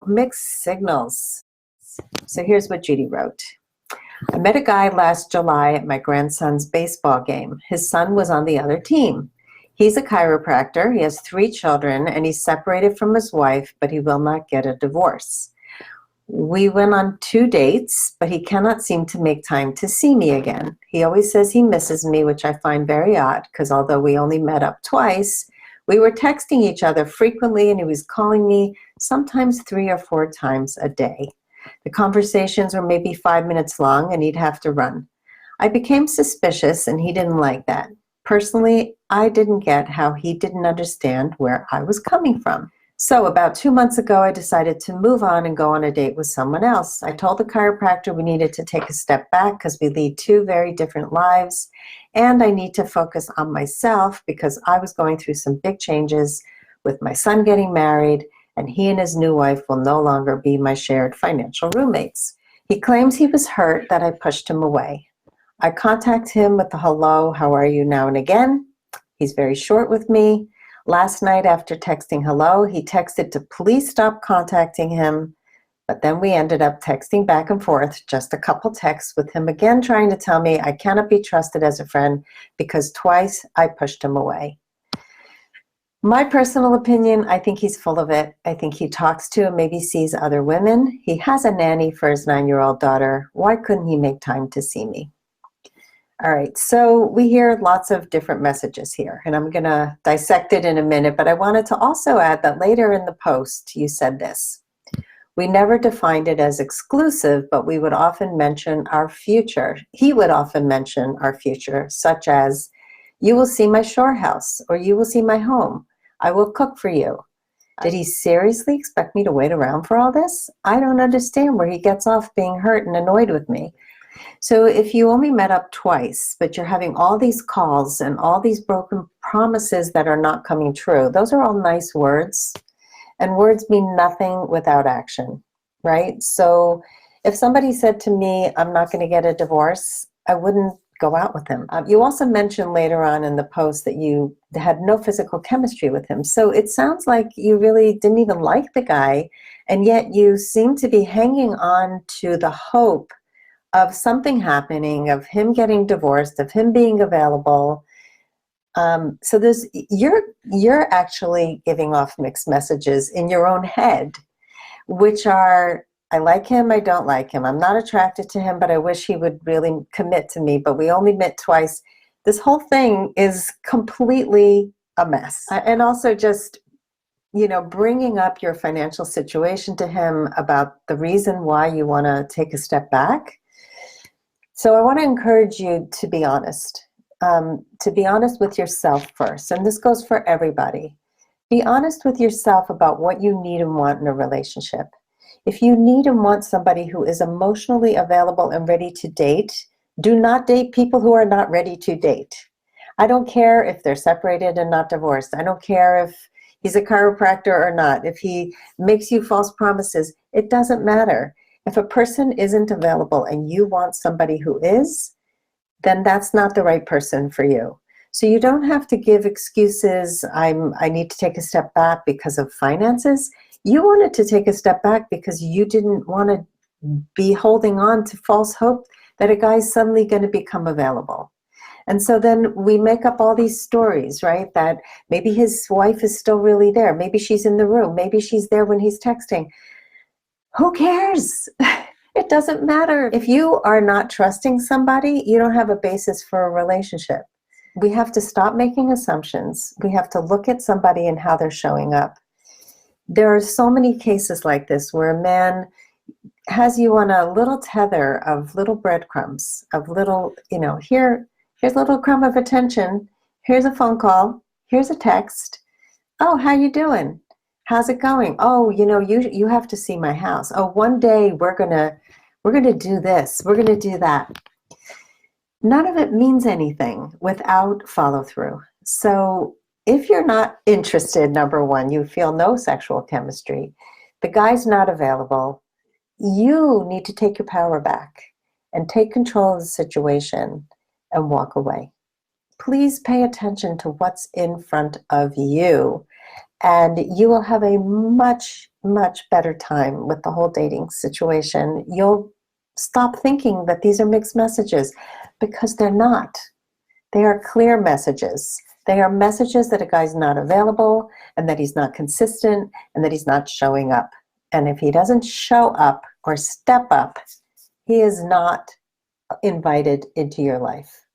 Mixed signals. So here's what Judi wrote. I met a guy last July at my grandson's baseball game. His son was on the other team. He's a chiropractor. He has 3 children, and he's separated from his wife, but he will not get a divorce. We went on 2 dates, but he cannot seem to make time to see me again. He always says he misses me, which I find very odd, because although we only met up twice, we were texting each other frequently, and he was calling me sometimes 3 or 4 times a day. The conversations were maybe 5 minutes long, and he'd have to run. I became suspicious, and he didn't like that. Personally, I didn't get how he didn't understand where I was coming from. So about 2 months ago, I decided to move on and go on a date with someone else. I told the chiropractor we needed to take a step back because we lead 2 very different lives, and I need to focus on myself because I was going through some big changes with my son getting married, and he and his new wife will no longer be my shared financial roommates. He claims he was hurt that I pushed him away. I contact him with the hello, how are you now and again. He's very short with me. Last night after texting hello, he texted to please stop contacting him, but then we ended up texting back and forth, just a couple texts with him again trying to tell me I cannot be trusted as a friend because twice I pushed him away. My personal opinion, I think he's full of it. I think he talks to and maybe sees other women. He has a nanny for his 9-year-old daughter. Why couldn't he make time to see me? All right, so we hear lots of different messages here, and I'm going to dissect it in a minute, but I wanted to also add that later in the post, you said this. We never defined it as exclusive, but we would often mention our future. He would often mention our future, such as, you will see my shore house, or you will see my home. I will cook for you. Did he seriously expect me to wait around for all this? I don't understand where he gets off being hurt and annoyed with me. So if you only met up twice, but you're having all these calls and all these broken promises that are not coming true, those are all nice words, and words mean nothing without action, right? So if somebody said to me, I'm not going to get a divorce, I wouldn't go out with him. You also mentioned later on in the post that you had no physical chemistry with him. So it sounds like you really didn't even like the guy, and yet you seem to be hanging on to the hope of something happening, of him getting divorced, of him being available. So you're actually giving off mixed messages in your own head, which are, I like him, I don't like him. I'm not attracted to him, but I wish he would really commit to me, but we only met twice. This whole thing is completely a mess. And also just, bringing up your financial situation to him about the reason why you want to take a step back. So I want to encourage you to be honest with yourself first. And this goes for everybody. Be honest with yourself about what you need and want in a relationship. If you need and want somebody who is emotionally available and ready to date, do not date people who are not ready to date. I don't care if they're separated and not divorced. I don't care if he's a chiropractor or not. If he makes you false promises, it doesn't matter. If a person isn't available and you want somebody who is, then that's not the right person for you. So you don't have to give excuses, I need to take a step back because of finances. You wanted to take a step back because you didn't want to be holding on to false hope that a guy's suddenly going to become available. And so then we make up all these stories, right? That maybe his wife is still really there. Maybe she's in the room. Maybe she's there when he's texting. Who cares? It doesn't matter. If you are not trusting somebody, you don't have a basis for a relationship. We have to stop making assumptions. We have to look at somebody and how they're showing up. There are so many cases like this where a man has you on a little tether of little breadcrumbs, of little, here's a little crumb of attention. Here's a phone call. Here's a text. Oh, how you doing? How's it going? Oh, you have to see my house. Oh, one day we're gonna do this. We're gonna do that. None of it means anything without follow through. So if you're not interested, number one, you feel no sexual chemistry, the guy's not available, you need to take your power back and take control of the situation and walk away. Please pay attention to what's in front of you and you will have a much, much better time with the whole dating situation. You'll stop thinking that these are mixed messages, because they're not. They are clear messages. They are messages that a guy's not available, and that he's not consistent, and that he's not showing up. And if he doesn't show up or step up, he is not invited into your life.